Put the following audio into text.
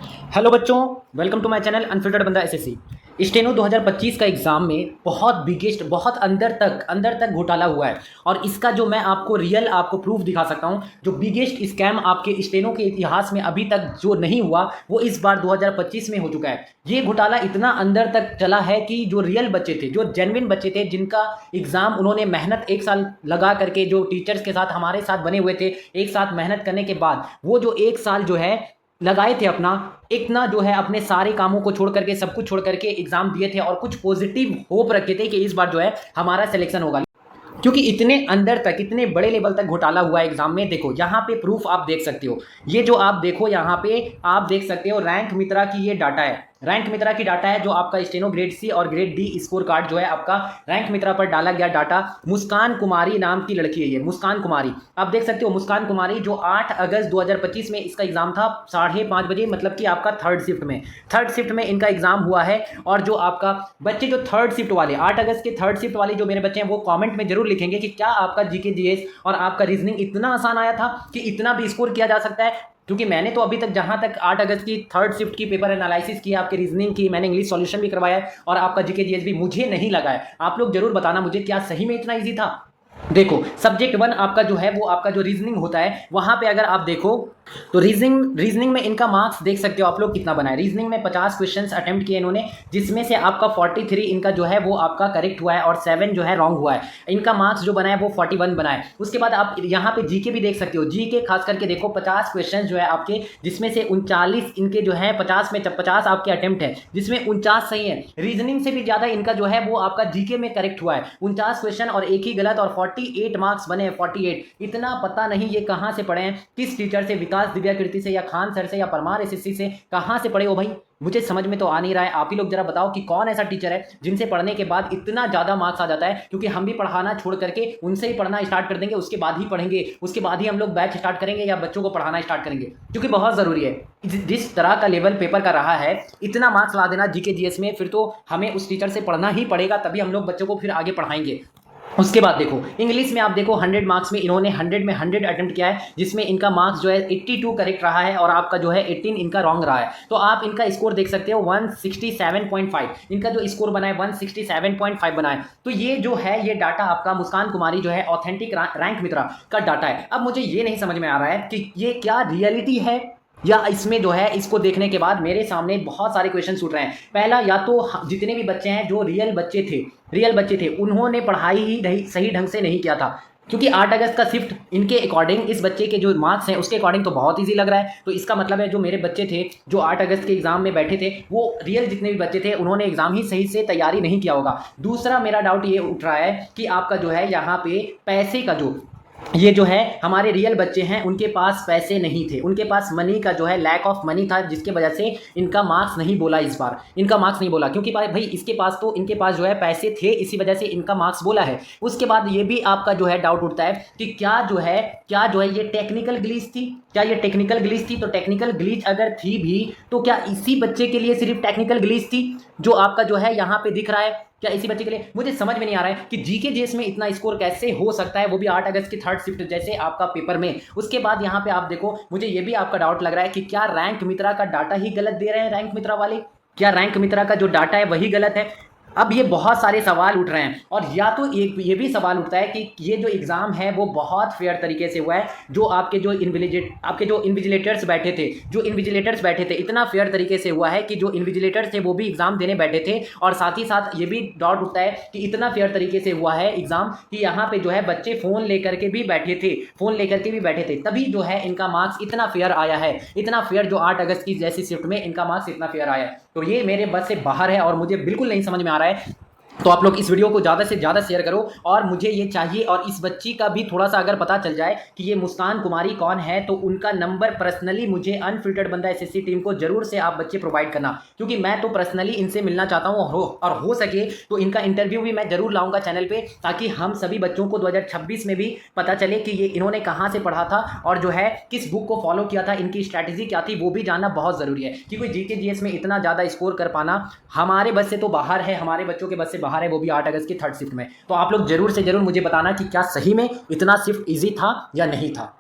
Hello बच्चों, welcome to my channel unfiltered बंदा SSC. Steno 2025 का एग्ज़ाम में बहुत बिगेस्ट, बहुत अंदर तक घोटाला हुआ है। और इसका जो मैं आपको प्रूफ दिखा सकता हूं, जो बिगेस्ट स्कैम आपके स्टेनो के इतिहास में अभी तक जो नहीं हुआ वो इस बार 2025 में हो चुका है। ये घोटाला इतना अंदर तक चला है कि जो रियल बच्चे थे, जो जेन्युइन बच्चे थे, जिनका एग्ज़ाम उन्होंने मेहनत 1 साल लगा करके, जो टीचर्स के साथ हमारे साथ बने हुए थे, एक साथ मेहनत करने के बाद वो जो 1 साल जो है लगाए थे अपना, इतना जो है अपने सारे कामों को छोड़ करके, सब कुछ छोड़ करके एग्जाम दिए थे और कुछ पॉजिटिव होप रखे थे कि इस बार जो है हमारा सिलेक्शन होगा। क्योंकि इतने अंदर तक, इतने बड़े लेवल तक घोटाला हुआ एग्जाम में। देखो यहाँ पे प्रूफ आप देख सकते हो, ये जो आप देखो यहाँ पे आप देख सकते हो रैंक मित्रा की ये डाटा है, रैंक मित्रा की डाटा है जो आपका स्टेनो ग्रेड सी और ग्रेड डी स्कोर कार्ड जो है आपका रैंक मित्रा पर डाला गया डाटा। मुस्कान कुमारी नाम की लड़की है ये, मुस्कान कुमारी, आप देख सकते हो मुस्कान कुमारी, जो 8 अगस्त 2025 में इसका एग्जाम था 5:30 बजे, मतलब कि आपका थर्ड शिफ्ट में इनका एग्जाम हुआ है। और जो आपका बच्चे जो थर्ड शिफ्ट वाले, 8 अगस्त के थर्ड शिफ्ट वाले जो मेरे बच्चे हैं, वो कॉमेंट में जरूर लिखेंगे कि क्या आपका जीके जीएस और आपका रीजनिंग इतना आसान आया था कि इतना भी स्कोर किया जा सकता है। क्योंकि मैंने तो अभी तक जहां तक 8 अगस्त की थर्ड शिफ्ट की पेपर एनालिसिस की, आपके रीजनिंग की, मैंने इंग्लिश सॉल्यूशन भी करवाया है और आपका जीके जीएस भी, मुझे नहीं लगा है। आप लोग जरूर बताना मुझे, क्या सही में इतना इजी था। देखो सब्जेक्ट 1 आपका जो है वो आपका जो रीजनिंग होता है, वहां पे अगर आप देखो तो रीजनिंग में इनका मार्क्स देख सकते हो आप लोग कितना बना है। रीजनिंग में 50 क्वेश्चंस अटेम्प्ट किए इन्होंने, जिसमें से आपका 43 इनका जो है वो आपका करेक्ट हुआ है और 7 जो है रॉन्ग हुआ है। इनका मार्क्स जो बना है वो 41 बना है। उसके बाद आप यहाँ पे जीके भी देख सकते हो, जीके खास करके देखो 50 क्वेश्चन जो है आपके, जिसमें से 39 इनके जो है 50 में 50 आपके अटेम्प्ट है, जिसमें 49 सही है। रीजनिंग से भी ज्यादा इनका जो है वो आपका जीके में करेक्ट हुआ है, 49 क्वेश्चन और एक ही गलत, और 48 मार्क्स बने हैं, 48। इतना पता नहीं ये कहां से पढ़े हैं, किस टीचर से, विकास दिव्या कीर्ति से या खान सर से या परमार एसएससी से, कहां से पढ़े हो भाई, मुझे समझ में तो आ नहीं रहा है। आप ही लोग जरा बताओ कि कौन ऐसा टीचर है जिनसे पढ़ने के बाद इतना ज्यादा मार्क्स आ जाता है। क्योंकि हम भी पढ़ाना छोड़ करके उनसे ही पढ़ना स्टार्ट कर देंगे, उसके बाद ही पढ़ेंगे, उसके बाद ही हम लोग बैच स्टार्ट करेंगे या बच्चों को पढ़ाना स्टार्ट करेंगे, क्योंकि बहुत जरूरी है। जिस तरह का लेवल पेपर का रहा है, इतना मार्क्स ला देना जीके जीएस में, फिर तो हमें उस टीचर से पढ़ना ही पड़ेगा, तभी हम लोग बच्चों को फिर आगे पढ़ाएंगे। उसके बाद देखो इंग्लिश में, आप देखो 100 मार्क्स में इन्होंने 100 में 100 अटेम्प्ट किया है, जिसमें इनका मार्क्स जो है 82 करेक्ट रहा है और आपका जो है 18 इनका रॉन्ग रहा है। तो आप इनका स्कोर देख सकते हो 167.5, इनका जो स्कोर बना है 167.5 बना है। तो ये जो है ये डाटा आपका मुस्कान कुमारी जो है ऑथेंटिक रैंक मित्रा का डाटा है। अब मुझे ये नहीं समझ में आ रहा है कि ये क्या रियलिटी है, या इसमें जो है इसको देखने के बाद मेरे सामने बहुत सारे क्वेश्चन उठ रहे हैं। पहला, या तो जितने भी बच्चे हैं जो रियल बच्चे थे उन्होंने पढ़ाई ही सही ढंग से नहीं किया था। क्योंकि 8 अगस्त का शिफ्ट इनके अकॉर्डिंग, इस बच्चे के जो मार्क्स हैं उसके अकॉर्डिंग तो बहुत इजी लग रहा है। तो इसका मतलब है जो मेरे बच्चे थे जो 8 अगस्त के एग्जाम में बैठे थे, वो रियल जितने भी बच्चे थे उन्होंने एग्जाम ही सही से तैयारी नहीं किया होगा। दूसरा मेरा डाउट ये उठ रहा है कि आपका जो है यहाँ पे पैसे का जो, ये जो है हमारे रियल बच्चे हैं उनके पास पैसे नहीं थे, उनके पास मनी का जो है लैक ऑफ मनी था, जिसके वजह से इनका मार्क्स नहीं बोला। इस बार इनका मार्क्स नहीं बोला क्योंकि भाई इसके पास तो, इनके पास जो है पैसे थे, इसी वजह से इनका मार्क्स बोला है। उसके बाद ये भी आपका जो है डाउट उठता है कि क्या जो है ये टेक्निकल ग्लिच थी, क्या ये टेक्निकल ग्लिच थी। तो टेक्निकल ग्लिच अगर थी भी तो क्या इसी बच्चे के लिए सिर्फ टेक्निकल ग्लिच थी जो आपका जो है यहाँ पे दिख रहा है, क्या इसी बच्चे के लिए। मुझे समझ में नहीं आ रहा है कि जीके जीएस में इतना स्कोर कैसे हो सकता है, वो भी 8 अगस्त की थर्ड शिफ्ट जैसे आपका पेपर में। उसके बाद यहाँ पे आप देखो, मुझे ये भी आपका डाउट लग रहा है कि क्या रैंक मित्रा का डाटा ही गलत दे रहे हैं रैंक मित्रा वाले, क्या रैंक मित्रा का जो डाटा है वही गलत है। अब ये बहुत सारे सवाल उठ रहे हैं, और या तो एक ये भी सवाल उठता है कि ये जो एग्जाम है वो बहुत फेयर तरीके से हुआ है, जो आपके जो इन्विजिलेटर्स बैठे थे इतना फेयर तरीके से हुआ है कि जो इन्विजिलेटर्स थे वो भी एग्जाम देने बैठे थे। और साथ ही साथ ये भी डाउट उठता है कि इतना फेयर तरीके से हुआ है एग्जाम कि यहाँ पे जो है बच्चे फोन लेकर के भी बैठे थे, तभी जो है इनका मार्क्स इतना फेयर आया है, इतना फेयर जो 8 अगस्त की जैसी शिफ्ट में इनका मार्क्स इतना फेयर आया है। तो ये मेरे बस से बाहर है और मुझे बिल्कुल नहीं समझ में आ रहा है। तो आप लोग इस वीडियो को ज़्यादा से ज़्यादा शेयर करो, और मुझे ये चाहिए, और इस बच्ची का भी थोड़ा सा अगर पता चल जाए कि ये मुस्कान कुमारी कौन है, तो उनका नंबर पर्सनली मुझे अनफिल्टर्ड बंदा एसएससी टीम को जरूर से आप बच्चे प्रोवाइड करना, क्योंकि मैं तो पर्सनली इनसे मिलना चाहता हूँ। और हो सके तो इनका इंटरव्यू भी मैं जरूर लाऊंगा चैनल पे, ताकि हम सभी बच्चों को 2026 में भी पता चले कि ये इन्होंने कहाँ से पढ़ा था और जो है किस बुक को फॉलो किया था, इनकी स्ट्रैटेजी क्या थी, वो भी जानना बहुत ज़रूरी है। क्योंकि जीके जीएस में इतना ज़्यादा स्कोर कर पाना हमारे बस से तो बाहर है, हमारे बच्चों के बस से बाहर है, वो भी 8 अगस्त की थर्ड शिफ्ट में। तो आप लोग जरूर से जरूर मुझे बताना कि क्या सही में इतना शिफ्ट इजी था या नहीं था।